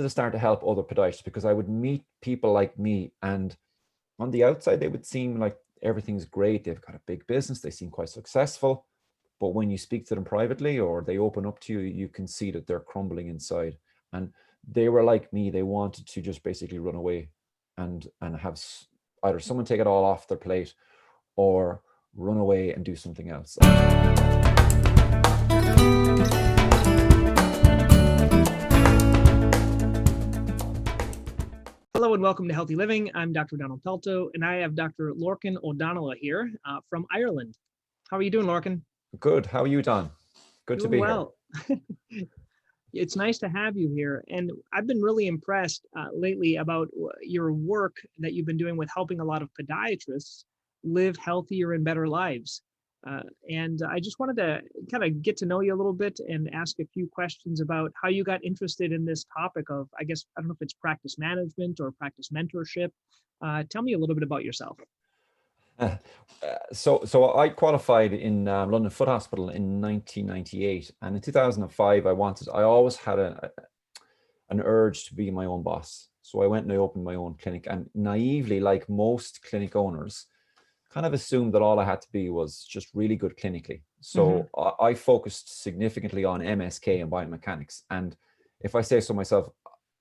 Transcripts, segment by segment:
to start to help other podiatrists because I would meet people like me, and on the outside they would seem like everything's great, they've got a big business, they seem quite successful, but when you speak to them privately or they open up to you, you can see that they're crumbling inside. And they were like me, they wanted to just basically run away and have either someone take it all off their plate or run away and do something else. Hello and welcome to Healthy Living. I'm Dr. Donald Pelto, and I have Dr. Lorcan O'Donaile here from Ireland. How are you doing, Lorcan? Good. How are you, Don? Good to be well. It's nice to have you here. And I've been really impressed lately about your work that you've been doing with helping a lot of podiatrists live healthier and better lives. And I just wanted to kind of get to know you a little bit and ask a few questions about how you got interested in this topic of, I don't know if it's practice management or practice mentorship. Tell me a little bit about yourself. So I qualified in London Foot Hospital in 1998, and in 2005 I always had an urge to be my own boss. So I went and I opened my own clinic, and naively, like most clinic owners, kind of assumed that all I had to be was just really good clinically. So I focused significantly on MSK and biomechanics, and if I say so myself,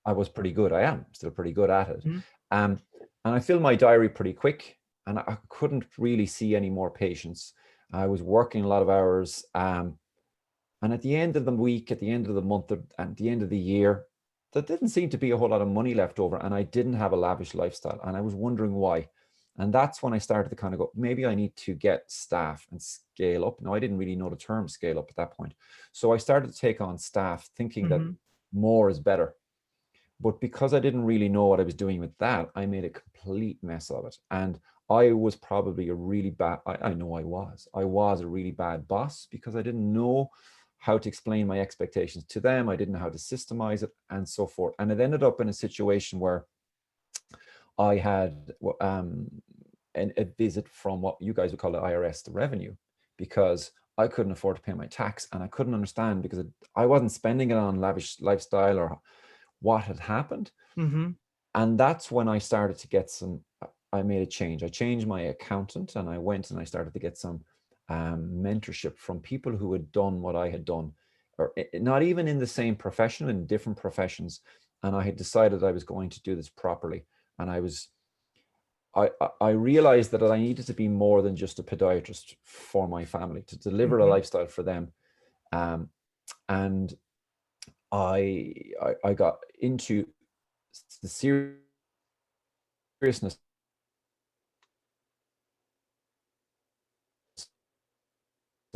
I was pretty good. I am still pretty good at it. And I filled my diary pretty quick, and I couldn't really see any more patients. I was working a lot of hours. And at the end of the week, at the end of the month, at the end of the year, there didn't seem to be a whole lot of money left over. And I didn't have a lavish lifestyle. And I was wondering why. And that's when I started to kind of go, maybe I need to get staff and scale up. Now, I didn't really know the term scale up at that point. So I started to take on staff thinking that more is better. But because I didn't really know what I was doing with that, I made a complete mess of it. And I was probably a really bad, I know I was a really bad boss because I didn't know how to explain my expectations to them. I didn't know how to systemize it and so forth. And it ended up in a situation where I had a visit from what you guys would call the IRS, the revenue, because I couldn't afford to pay my tax, and I couldn't understand because I wasn't spending it on lavish lifestyle or what had happened. And that's when I started to get I made a change. I changed my accountant, and I went and I started to get some mentorship from people who had done what I had done, or not even in the same profession, in different professions. And I had decided I was going to do this properly. And I realized that I needed to be more than just a podiatrist for my family, to deliver a lifestyle for them. And I got into the seriousness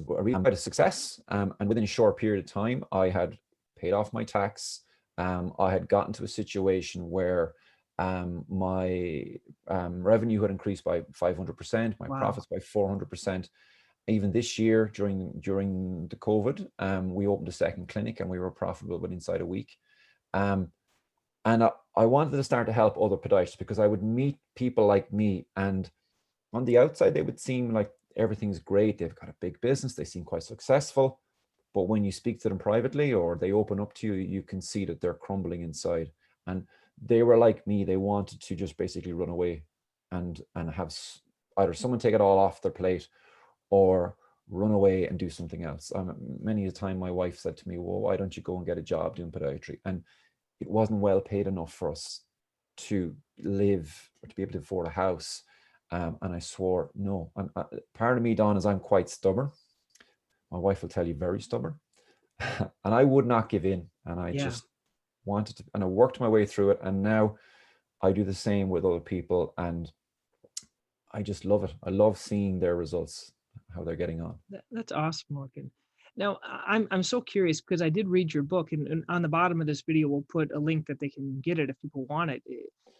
of a success. And within a short period of time, I had paid off my tax. I had gotten to a situation where my revenue had increased by 500%, my profits by 400%. Even this year, during the COVID, we opened a second clinic and we were profitable within inside a week. And I wanted to start to help other podiatrists because I would meet people like me, and on the outside they would seem like everything's great, they've got a big business, they seem quite successful, but when you speak to them privately or they open up to you, you can see that they're crumbling inside. And they were like me, they wanted to just basically run away and have either someone take it all off their plate or run away and do something else. Many a time my wife said to me, well, why don't you go and get a job doing podiatry? And it wasn't well paid enough for us to live or to be able to afford a house. And I swore no. And part of me, Don, is I'm quite stubborn. My wife will tell you, very stubborn. And I would not give in. And I just wanted to, and I worked my way through it. And now I do the same with other people. And I just love it. I love seeing their results, how they're getting on. That's awesome, Morgan. Now, I'm so curious because I did read your book, and on the bottom of this video, we'll put a link that they can get it if people want it.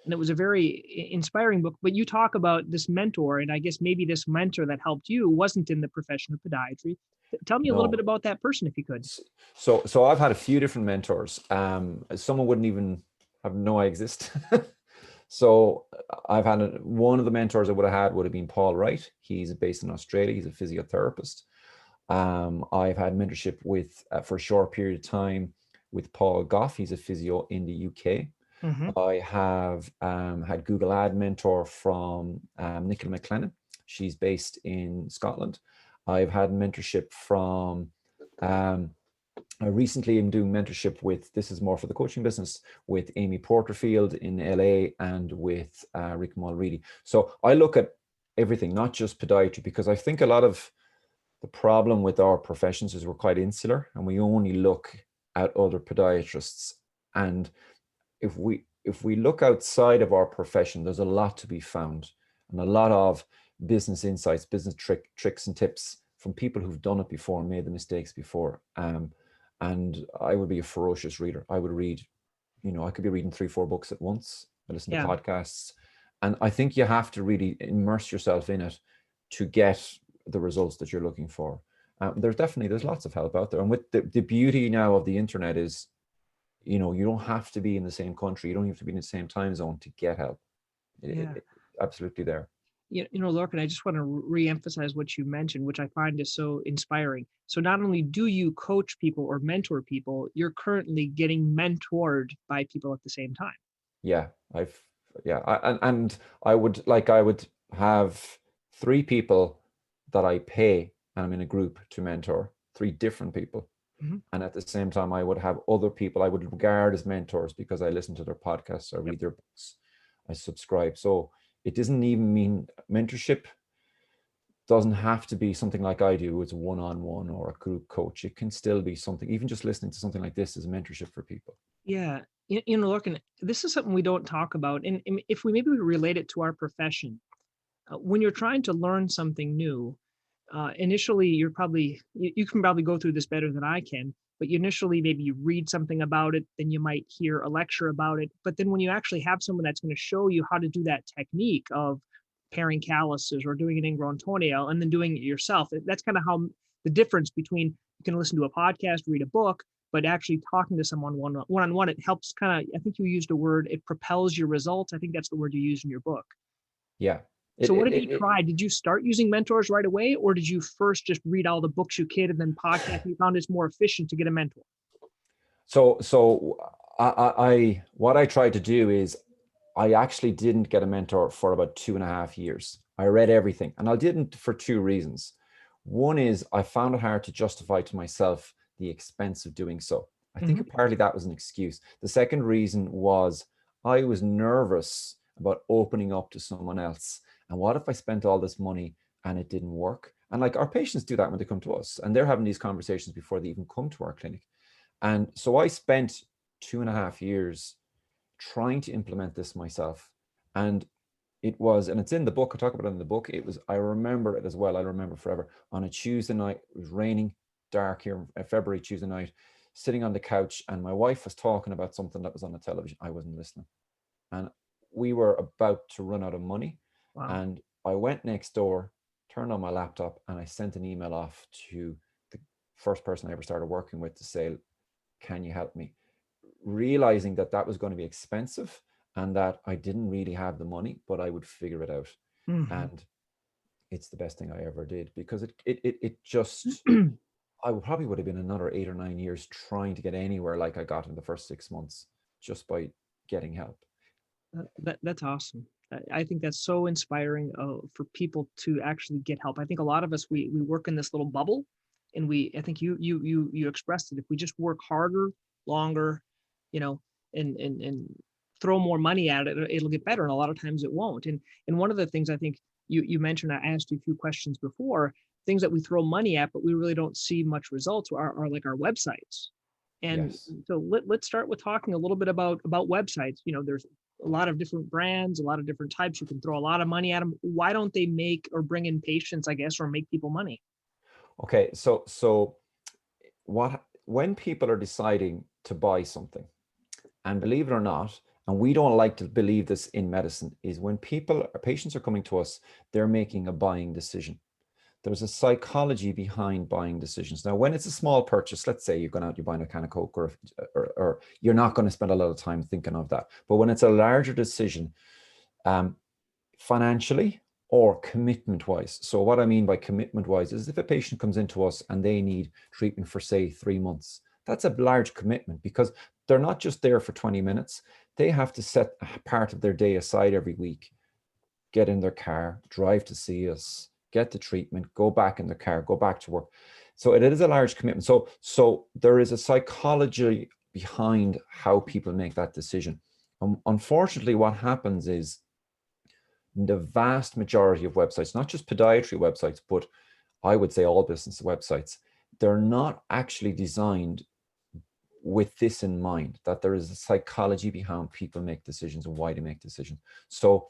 And it was a very inspiring book, but you talk about this mentor, and I guess maybe this mentor that helped you wasn't in the profession of podiatry. Tell me a little bit about that person, if you could. So I've had a few different mentors. Someone wouldn't even have known I exist. So I've had one of the mentors I would have been Paul Wright. He's based in Australia. He's a physiotherapist. I've had mentorship with, for a short period of time, with Paul Goff. He's a physio in the UK. Mm-hmm. I have had Google Ad Mentor from Nicola McLennan. She's based in Scotland. I've had mentorship from, I recently am doing mentorship with, this is more for the coaching business, with Amy Porterfield in LA and with Rick Mulready. So I look at everything, not just podiatry, because I think a lot of the problem with our professions is we're quite insular and we only look at other podiatrists. And if we look outside of our profession, there's a lot to be found, and a lot of business insights, business tricks and tips from people who've done it before and made the mistakes before. And I would be a ferocious reader. I would read, I could be reading 3-4 books at once. I listen to podcasts, and I think you have to really immerse yourself in it to get the results that you're looking for. There's lots of help out there, and with the beauty now of the internet is, you don't have to be in the same country. You don't have to be in the same time zone to get help. Absolutely there. Lorcan, I just want to re-emphasize what you mentioned, which I find is so inspiring. So not only do you coach people or mentor people, you're currently getting mentored by people at the same time. Yeah, I would have 3 people that I pay, and I'm in a group to mentor 3 different people. Mm-hmm. And at the same time, I would have other people I would regard as mentors because I listen to their podcasts, I read their books, I subscribe. So it doesn't even mean mentorship doesn't have to be something like I do. It's a one-on-one or a group coach. It can still be something, even just listening to something like this is mentorship for people. Yeah. Lorcan, this is something we don't talk about. And if we maybe relate it to our profession, when you're trying to learn something new, initially you can probably go through this better than I can, but initially maybe you read something about it, then you might hear a lecture about it. But then when you actually have someone that's going to show you how to do that technique of pairing calluses or doing an ingrown toenail and then doing it yourself, that's kind of how the difference between you can listen to a podcast, read a book, but actually talking to someone one-on-one, it helps kind of, I think you used a word, it propels your results. I think that's the word you use in your book. Yeah. So what did you try? Did you start using mentors right away, or did you first just read all the books you could and then podcast? You found it's more efficient to get a mentor. So I what I tried to do is I actually didn't get a mentor for about 2.5 years. I read everything, and I didn't for 2 reasons. One is I found it hard to justify to myself the expense of doing so. I think partly that was an excuse. The second reason was I was nervous about opening up to someone else. And what if I spent all this money and it didn't work? And like our patients do that when they come to us, and they're having these conversations before they even come to our clinic. And so I spent 2.5 years trying to implement this myself. And it's in the book, I talk about it in the book. I remember it as well. I remember forever. On a Tuesday night, it was raining, dark here, February, Tuesday night, sitting on the couch, and my wife was talking about something that was on the television. I wasn't listening. And we were about to run out of money. Wow. And I went next door, turned on my laptop, and I sent an email off to the first person I ever started working with to say, can you help me? Realizing that that was going to be expensive and that I didn't really have the money, but I would figure it out. And it's the best thing I ever did, because it just, I probably would have been another 8 or 9 years trying to get anywhere like I got in the first 6 months just by getting help. That's awesome. I think that's so inspiring for people to actually get help. I think a lot of us, we work in this little bubble, and I think you expressed it. If we just work harder, longer, and throw more money at it, it'll get better. And a lot of times it won't. And one of the things I think you mentioned, I asked you a few questions before, things that we throw money at, but we really don't see much results are like our websites. And so let's start with talking a little bit about websites. There's a lot of different brands, a lot of different types. You can throw a lot of money at them. Why don't they make or bring in patients, I guess, or make people money? Okay, so when people are deciding to buy something, and believe it or not, and we don't like to believe this in medicine, is when patients are coming to us, they're making a buying decision. There's a psychology behind buying decisions. Now, when it's a small purchase, let's say you're going out, you're buying a can of Coke, or you're not going to spend a lot of time thinking of that. But when it's a larger decision, financially or commitment-wise. So what I mean by commitment-wise is if a patient comes into us and they need treatment for, say, 3 months, That's a large commitment, because they're not just there for 20 minutes. They have to set a part of their day aside every week, get in their car, drive to see us, get the treatment, go back in their car, go back to work. So it is a large commitment. So there is a psychology behind how people make that decision. Unfortunately, what happens is the vast majority of websites, not just podiatry websites, but I would say all business websites, they're not actually designed with this in mind, that there is a psychology behind people make decisions and why they make decisions. So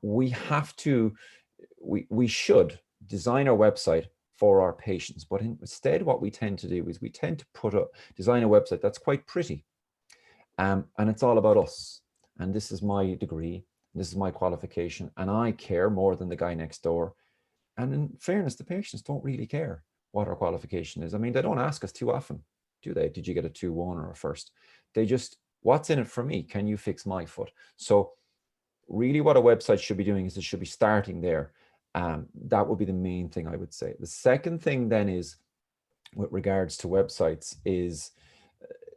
we should design our website for our patients, but instead what we tend to do is we tend to design a website that's quite pretty, and it's all about us. And this is my degree, this is my qualification, and I care more than the guy next door. And in fairness, the patients don't really care what our qualification is. I mean, they don't ask us too often, do they? Did you get a 2-1 or a first? They just, what's in it for me? Can you fix my foot? So really what a website should be doing is it should be starting there. That would be the main thing I would say. The second thing then is, with regards to websites, is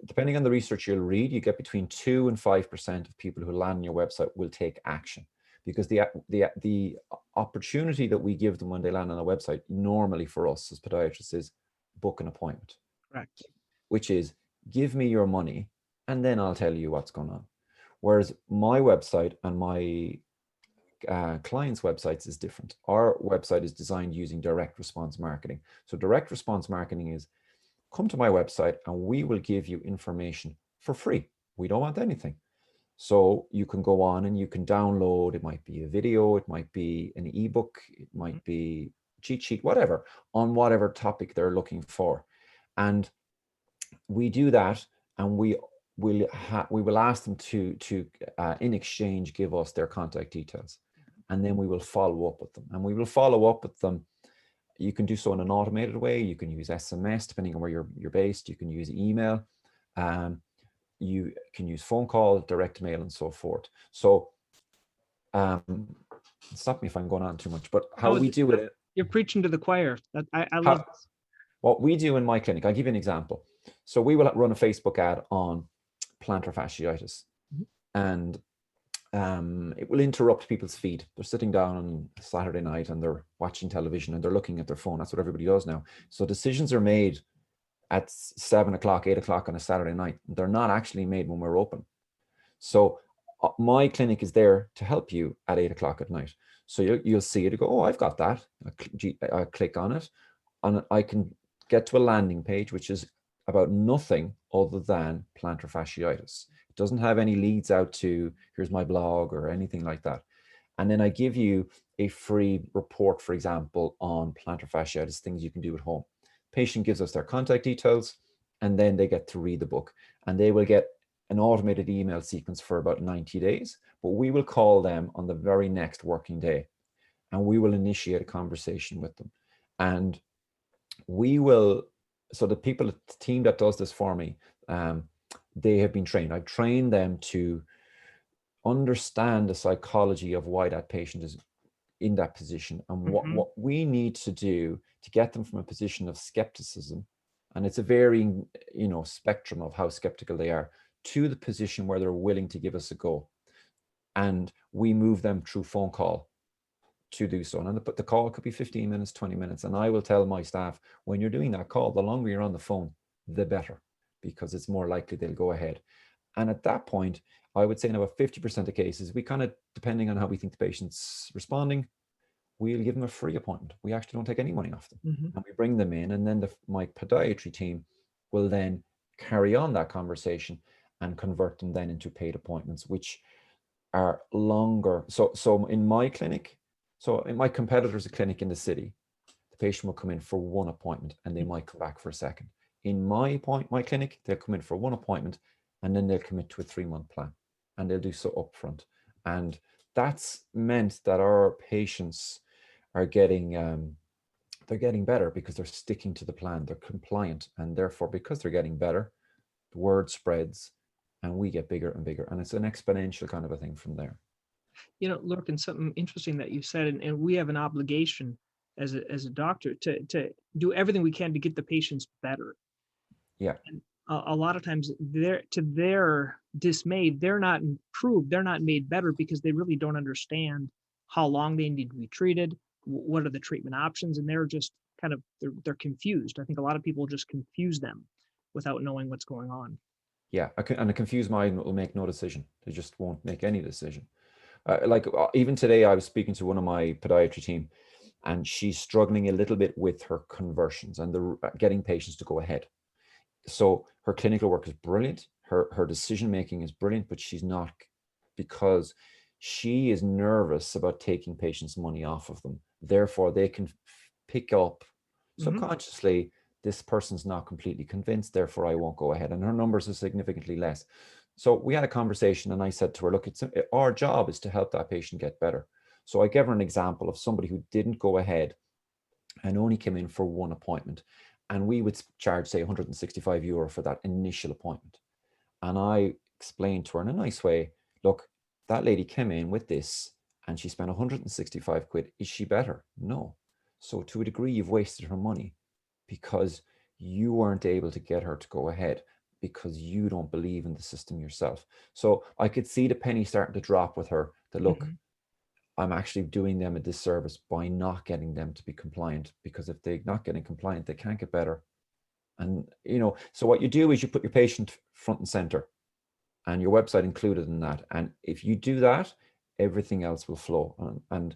depending on the research you'll read, you get between 2 and 5% of people who land on your website will take action, because the opportunity that we give them when they land on a website normally for us as podiatrists is book an appointment. Correct. Which is, give me your money and then I'll tell you what's going on. Whereas my website and my clients' websites is different. Our website is designed using direct response marketing. So direct response marketing is, come to my website and we will give you information for free. We don't want anything. So you can go on and you can download, it might be a video, it might be an ebook, it might be cheat sheet, whatever, on whatever topic they're looking for. And we do that, and we will ask them to in exchange give us their contact details, and then we will follow up with them. And we will follow up with them. You can do so in an automated way. You can use SMS depending on where you're based. You can use email. You can use phone call, direct mail, and so forth. So stop me if I'm going on too much, but how we do it. You're preaching to the choir. I love this. What we do in my clinic, I'll give you an example. So we will run a Facebook ad on plantar fasciitis, and it will interrupt people's feed. They're sitting down on a Saturday night and they're watching television and they're looking at their phone. That's what everybody does now. So decisions are made at 7 o'clock, 8 o'clock on a Saturday night. They're not actually made when we're open. So my clinic is there to help you at 8 o'clock at night. So you'll see it, you go, oh, I've got that. I click on it and I can get to a landing page, which is about nothing other than plantar fasciitis. It doesn't have any leads out to, here's my blog or anything like that. And then I give you a free report, for example, on plantar fasciitis, things you can do at home. Patient gives us their contact details, and then they get to read the book, and they will get an automated email sequence for about 90 days, but we will call them on the very next working day, and we will initiate a conversation with them. And we will, so the people, the team that does this for me, they have been trained. I've trained them to understand the psychology of why that patient is in that position, and what we need to do to get them from a position of skepticism, and it's a varying, spectrum of how skeptical they are, to the position where they're willing to give us a go. And we move them through phone call to do so. And the call could be 15 minutes, 20 minutes. And I will tell my staff, when you're doing that call, the longer you're on the phone, the better, because it's more likely they'll go ahead. And at that point, I would say in about 50% of cases, we kind of, depending on how we think the patient's responding, we'll give them a free appointment. We actually don't take any money off them. And we bring them in, and then my podiatry team will then carry on that conversation and convert them then into paid appointments, which are longer. So in my clinic, so in my competitor's clinic in the city, the patient will come in for one appointment and they might come back for a second. In my clinic, they'll come in for one appointment and then they'll commit to a 3-month plan, and they'll do so upfront. And that's meant that our patients are getting, they're getting better because they're sticking to the plan, they're compliant, and therefore, because they're getting better, the word spreads and we get bigger and bigger. And it's an exponential kind of a thing from there. Lorcan, something interesting that you said, and we have an obligation as a doctor to do everything we can to get the patients better. Yeah. a lot of times to their dismay, they're not improved, they're not made better because they really don't understand how long they need to be treated, what are the treatment options, and they're just kind of they're confused. I think a lot of people just confuse them without knowing what's going on. Yeah, and a confused mind will make no decision. They just won't make any decision. Even today, I was speaking to one of my podiatry team, and she's struggling a little bit with her conversions and the getting patients to go ahead. So her clinical work is brilliant. Her decision making is brilliant, but she's not, because she is nervous about taking patients' money off of them. Therefore, they can pick up subconsciously, this person's not completely convinced, therefore I won't go ahead. And her numbers are significantly less. So we had a conversation and I said to her, look, our job is to help that patient get better. So I gave her an example of somebody who didn't go ahead and only came in for one appointment. And we would charge, say, €165 for that initial appointment. And I explained to her in a nice way, look, that lady came in with this and she spent 165 quid. Is she better? No. So to a degree, you've wasted her money because you weren't able to get her to go ahead because you don't believe in the system yourself. So I could see the penny starting to drop with her, that look, I'm actually doing them a disservice by not getting them to be compliant, because if they're not getting compliant, they can't get better. And, so what you do is you put your patient front and center and your website included in that. And if you do that, everything else will flow. And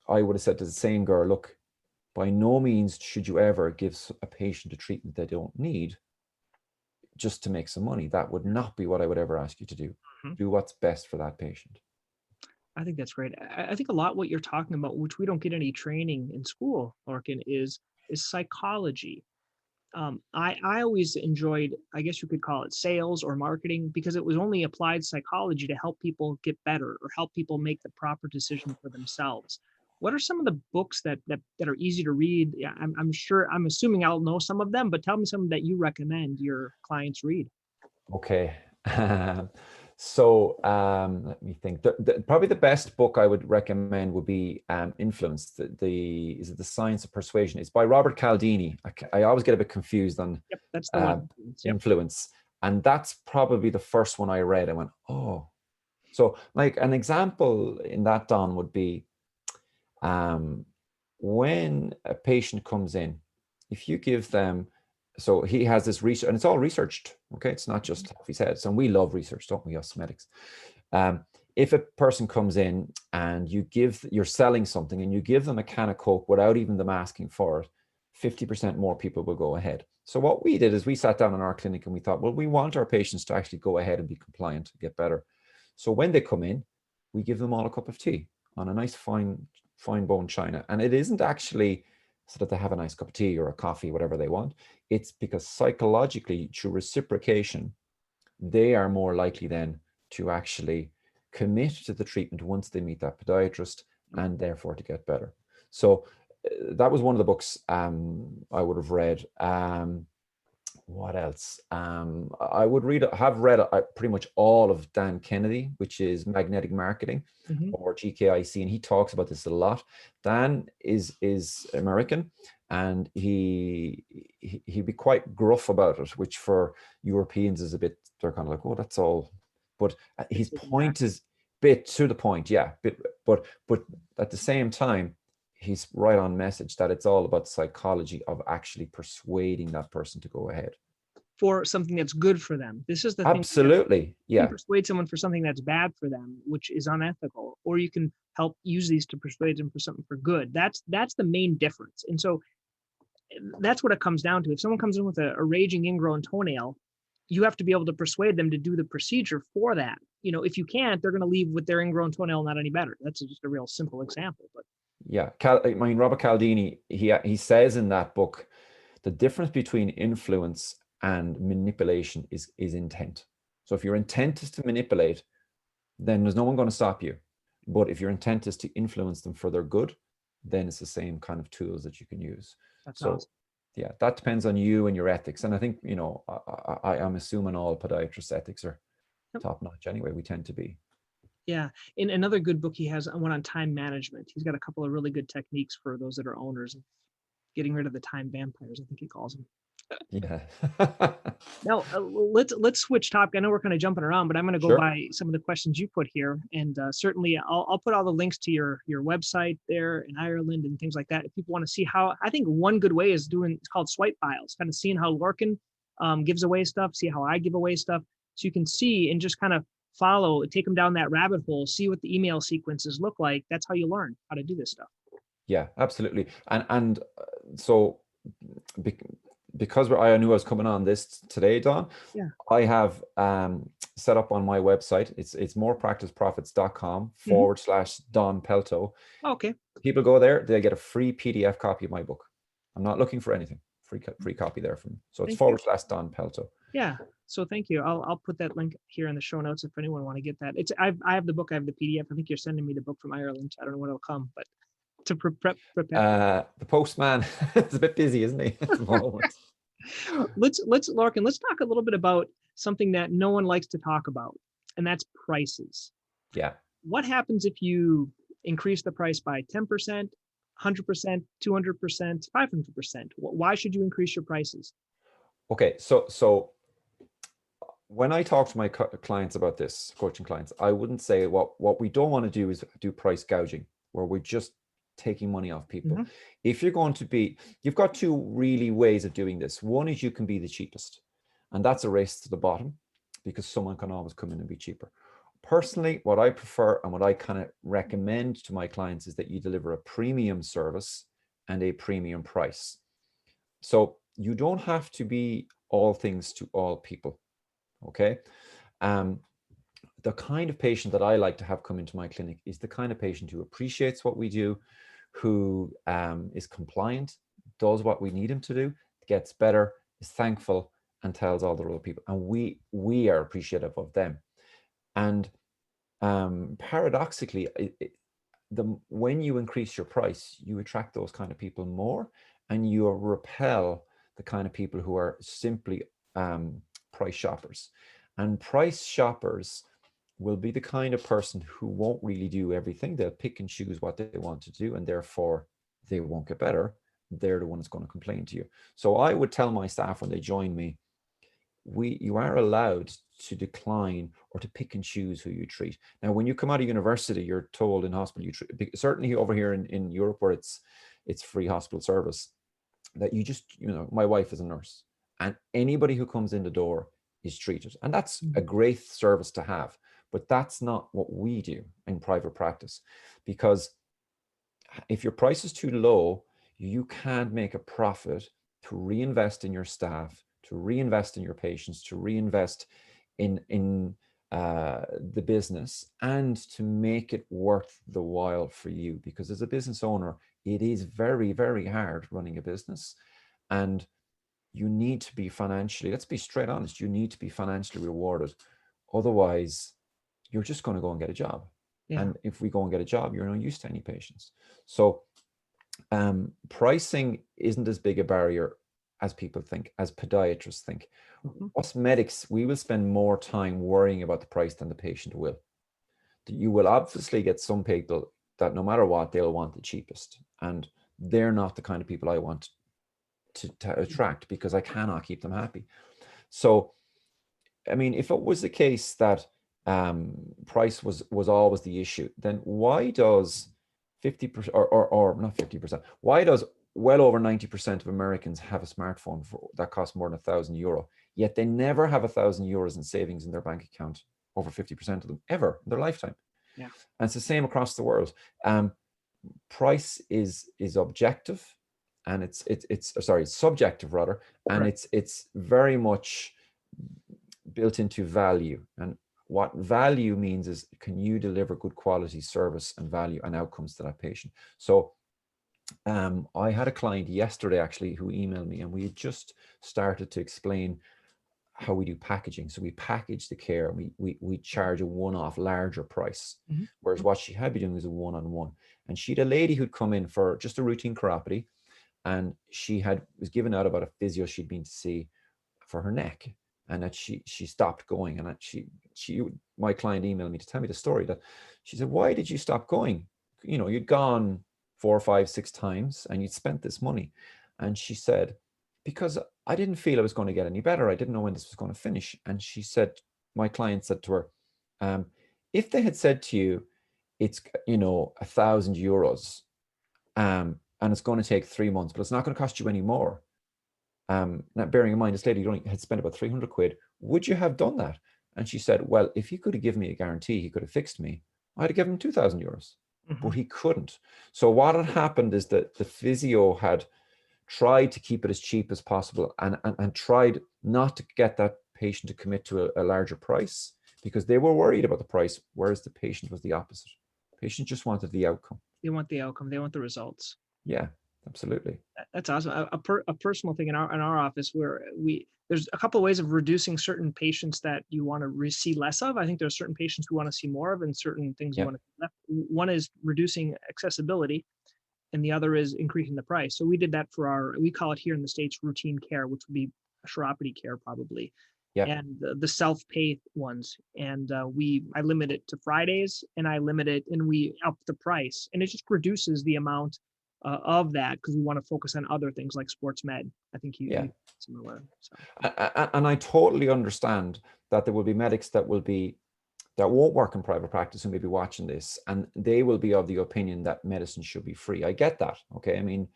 I would have said to the same girl, look, by no means should you ever give a patient a treatment they don't need just to make some money. That would not be what I would ever ask you to do. Do what's best for that patient. I think that's great. I think a lot what you're talking about, which we don't get any training in school, Lorcan, is psychology. I always enjoyed, I guess you could call it sales or marketing, because it was only applied psychology to help people get better or help people make the proper decision for themselves. What are some of the books that are easy to read? Yeah, I'm assuming I'll know some of them, but tell me some that you recommend your clients read. Okay. So let me think. Probably the best book I would recommend would be Influence. Is it The Science of Persuasion? It's by Robert Cialdini. I always get a bit confused on that's the one. Influence. And that's probably the first one I read. I went, oh. So like an example in that, Don, would be when a patient comes in, if you give them, so he has this research, and it's all researched, okay? It's not just off his head. So we love research, don't we, us medics? If a person comes in and you're selling something and you give them a can of Coke without even them asking for it, 50% more people will go ahead. So what we did is we sat down in our clinic and we thought, well, we want our patients to actually go ahead and be compliant, get better. So when they come in, we give them all a cup of tea on a nice fine bone china. And it isn't actually so that they have a nice cup of tea or a coffee, whatever they want. It's because psychologically, through reciprocation, they are more likely then to actually commit to the treatment once they meet that podiatrist, and therefore to get better. So that was one of the books I would have read. What else? I would have read pretty much all of Dan Kennedy, which is Magnetic Marketing, or GKIC, and he talks about this a lot. Dan is American, and he'd be quite gruff about it, which for Europeans is a bit, they're kind of like, oh, that's all. But his point is bit to the point, yeah. But at the same time, he's right on message that it's all about psychology of actually persuading that person to go ahead for something that's good for them. This is the absolutely thing. Yeah, you can persuade someone for something that's bad for them, which is unethical, or you can help use these to persuade them for something for good. That's the main difference. And so that's what it comes down to. If someone comes in with a raging ingrown toenail, you have to be able to persuade them to do the procedure for that. If you can't, they're going to leave with their ingrown toenail not any better. That's just a real simple example. But yeah, Robert Cialdini, he says in that book, the difference between influence and manipulation is intent. So if your intent is to manipulate, then there's no one going to stop you. But if your intent is to influence them for their good, then it's the same kind of tools that you can use. That's so awesome. Yeah, that depends on you and your ethics. And I think, I'm assuming all podiatrists' ethics are top notch anyway. We tend to be. Yeah. In another good book he has, one on time management. He's got a couple of really good techniques for those that are owners, getting rid of the time vampires, I think he calls them. Yeah. Now, let's switch topic. I know we're kind of jumping around, but I'm going to go Sure. by some of the questions you put here, and certainly I'll put all the links to your website there in Ireland and things like that. If people want to see how, I think one good way is doing, it's called swipe files, kind of seeing how Lorcan gives away stuff, see how I give away stuff, so you can see and just kind of follow, take them down that rabbit hole, see what the email sequences look like. That's how you learn how to do this stuff. Yeah, absolutely. And so bec- because I knew I was coming on this today, Don, Yeah. I have set up on my website, it's morepracticeprofits.com Hmm. / Don Pelto. Okay. People go there, they get a free PDF copy of my book. I'm not looking for anything. Free copy there from. So it's Thank you. / Don Pelto. Yeah. So thank you. I'll put that link here in the show notes if anyone want to get that. I have the book. I have the PDF. I think you're sending me the book from Ireland. I don't know when it'll come, but to prepare. The postman is a bit busy, isn't he, at the moment? Lorcan, let's talk a little bit about something that no one likes to talk about, and that's prices. Yeah. What happens if you increase the price by 10%, 100%, 200%, 500%? Why should you increase your prices? Okay. So when I talk to my clients about this, coaching clients, I wouldn't say what we don't want to do is do price gouging, where we're just taking money off people. Mhm. If you're going to be, you've got two really ways of doing this. One is you can be the cheapest, and that's a race to the bottom, because someone can always come in and be cheaper. Personally, what I prefer and what I kind of recommend to my clients is that you deliver a premium service and a premium price. So you don't have to be all things to all people. Okay. The kind of patient that I like to have come into my clinic is the kind of patient who appreciates what we do, who is compliant, does what we need him to do, gets better, is thankful, and tells all the other people. And we are appreciative of them. And paradoxically, when you increase your price, you attract those kind of people more, and you repel the kind of people who are simply price shoppers. And price shoppers will be the kind of person who won't really do everything. They'll pick and choose what they want to do, and therefore they won't get better. They're the one that's going to complain to you. So I would tell my staff when they join me, you are allowed to decline or to pick and choose who you treat. Now, when you come out of university, you're told in hospital, you treat, certainly over here in Europe where it's free hospital service, that you just, my wife is a nurse, and anybody who comes in the door is treated. And that's a great service to have. But that's not what we do in private practice, because if your price is too low, you can't make a profit to reinvest in your staff, to reinvest in your patients, to reinvest in the business, and to make it worth the while for you. Because as a business owner, it is very, very hard running a business, and you need to be financially, let's be straight honest, you need to be financially rewarded. Otherwise, you're just going to go and get a job. Yeah. And if we go and get a job, you're not used to any patients. So pricing isn't as big a barrier as people think, as podiatrists think. Us medics, we will spend more time worrying about the price than the patient will. You will obviously get some people that no matter what, they'll want the cheapest. And they're not the kind of people I want to attract, because I cannot keep them happy. So, I mean, if it was the case that price was always the issue, then why does 50% or not 50%, why does well over 90% of Americans have a smartphone that costs more than €1,000, yet they never have €1,000 in savings in their bank account, over 50% of them, ever in their lifetime? Yeah. And it's the same across the world. Price is objective, and it's subjective rather, and Correct. it's very much built into value. And what value means is, can you deliver good quality service and value and outcomes to that patient? So I had a client yesterday actually who emailed me, and we had just started to explain how we do packaging. So we package the care, and we charge a one-off larger price, whereas what she had been doing was a one-on-one. And she had a lady who'd come in for just a routine chiropody, and she was given out about a physio she'd been to see for her neck, and that she stopped going. And that my client emailed me to tell me the story, that she said, why did you stop going? You'd gone 4, 5, 6 times and you'd spent this money. And she said, because I didn't feel I was going to get any better. I didn't know when this was going to finish. And she said, my client said to her, if they had said to you, it's, you know, €1,000, and it's going to take 3 months, but it's not going to cost you any more. Now, bearing in mind, this lady only had spent about 300 quid. Would you have done that? And she said, well, if he could have given me a guarantee, he could have fixed me, I'd have given him €2,000, but he couldn't. So what had happened is that the physio had tried to keep it as cheap as possible, and tried not to get that patient to commit to a larger price, because they were worried about the price, whereas the patient was the opposite. The patient just wanted the outcome. They want the outcome. They want the results. Yeah, absolutely. That's awesome. A personal thing in our office, where there's a couple of ways of reducing certain patients that you want to see less of. I think there's certain patients we want to see more of, and certain things you want to see less. One is reducing accessibility, and the other is increasing the price. So we did that for we call it here in the States routine care, which would be chiropody care probably. Yeah. And the self-pay ones. And I limit it to Fridays, and I limit it, and we up the price, and it just reduces the amount of that, because we want to focus on other things like sports med. I think you similar. So. And I totally understand that there will be medics that won't work in private practice and may be watching this, and they will be of the opinion that medicine should be free. I get that. Okay. I mean,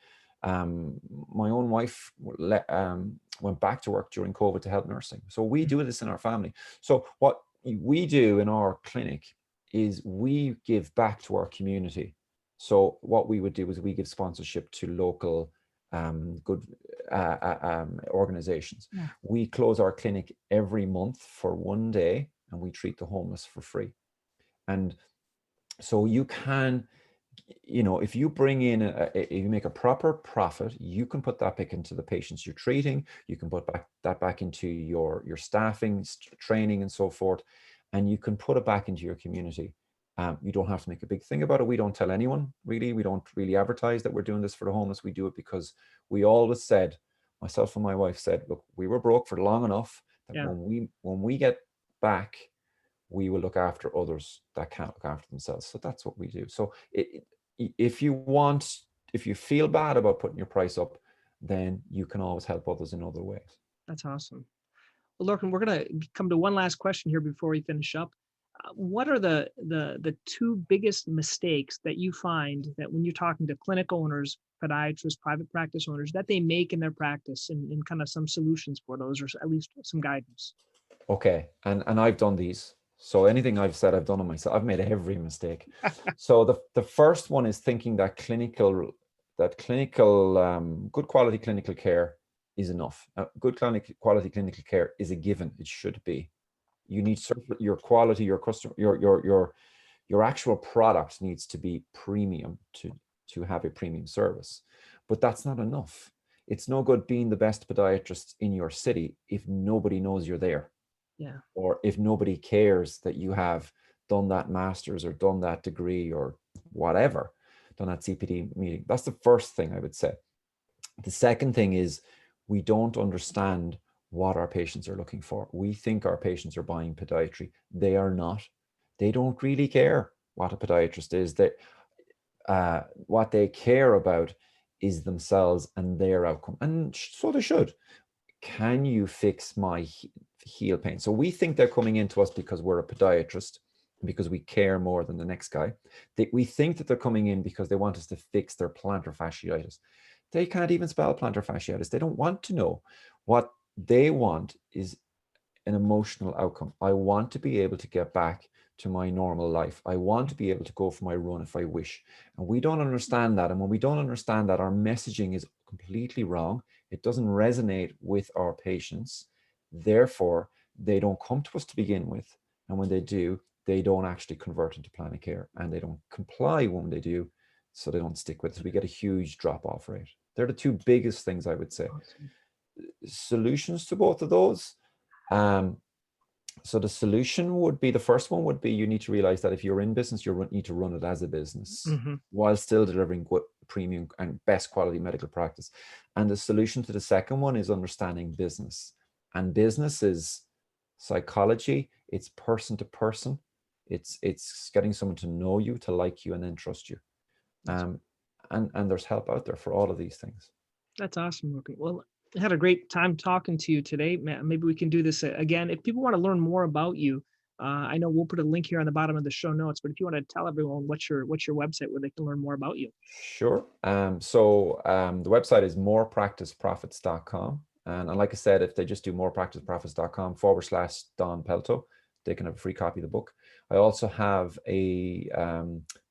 my own wife went back to work during COVID to help nursing. So we do this in our family. So what we do in our clinic is we give back to our community. So what we would do is we give sponsorship to local good organizations. Yeah. We close our clinic every month for 1 day, and we treat the homeless for free. And so you can, you know, if you bring in, if you make a proper profit, you can put that back into the patients you're treating. You can put that back into your staffing, training, and so forth. And you can put it back into your community. You don't have to make a big thing about it. We don't tell anyone, really. We don't really advertise that we're doing this for the homeless. We do it because we always said, myself and my wife said, look, we were broke for long enough that when we get back, we will look after others that can't look after themselves. So that's what we do. So if you feel bad about putting your price up, then you can always help others in other ways. That's awesome. Well, Lorcan, we're going to come to one last question here before we finish up. What are the two biggest mistakes that you find that when you're talking to clinic owners, podiatrists, private practice owners, that they make in their practice, and kind of some solutions for those, or at least some guidance? Okay. And I've done these. So anything I've said, I've done it myself. I've made every mistake. So the first one is thinking that clinical, good quality clinical care is enough. Good quality clinical care is a given. It should be. You need your quality, your customer, your actual product needs to be premium to have a premium service. But that's not enough. It's no good being the best podiatrist in your city if nobody knows you're there. Yeah. Or if nobody cares that you have done that master's or done that degree or whatever, done that CPD meeting. That's the first thing I would say. The second thing is we don't understand what our patients are looking for. We think our patients are buying podiatry. They are not. They don't really care what a podiatrist is. What they care about is themselves and their outcome. And so they should. Can you fix my heel pain? So we think they're coming into us because we're a podiatrist, because we care more than the next guy. We think that they're coming in because they want us to fix their plantar fasciitis. They can't even spell plantar fasciitis. They don't want to know. What they want is an emotional outcome. I want to be able to get back to my normal life. I want to be able to go for my run if I wish. And we don't understand that. And when we don't understand that, our messaging is completely wrong. It doesn't resonate with our patients. Therefore, they don't come to us to begin with. And when they do, they don't actually convert into plan of care, and they don't comply when they do. So they don't stick with it. So we get a huge drop-off rate. They're the two biggest things I would say. Awesome. Solutions to both of those. So the solution would be, the first one would be, you need to realize that if you're in business, you need to run it as a business while still delivering good premium and best quality medical practice. And the solution to the second one is understanding business. And business is psychology. It's person to person. It's getting someone to know you, to like you, and then trust you. And there's help out there for all of these things. That's awesome, Lorcan. Well, I had a great time talking to you today. Maybe we can do this again. If people want to learn more about you, I know we'll put a link here on the bottom of the show notes, but if you want to tell everyone what's your website where they can learn more about you. Sure. The website is morepracticeprofits.com. And like I said, if they just do morepracticeprofits.com/Don Pelto, they can have a free copy of the book. I also have a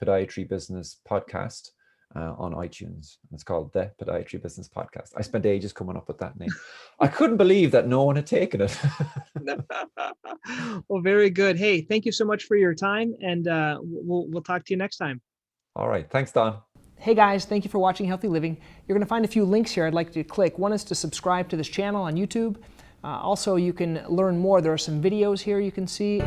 podiatry business podcast on iTunes. It's called the Podiatry Business Podcast. I spent ages coming up with that name. I couldn't believe that no one had taken it. Well, very good. Hey, thank you so much for your time, and we'll talk to you next time. All right. Thanks, Don. Hey guys, thank you for watching Healthy Living. You're going to find a few links here I'd like you to click. One is to subscribe to this channel on YouTube. Also, you can learn more. There are some videos here you can see.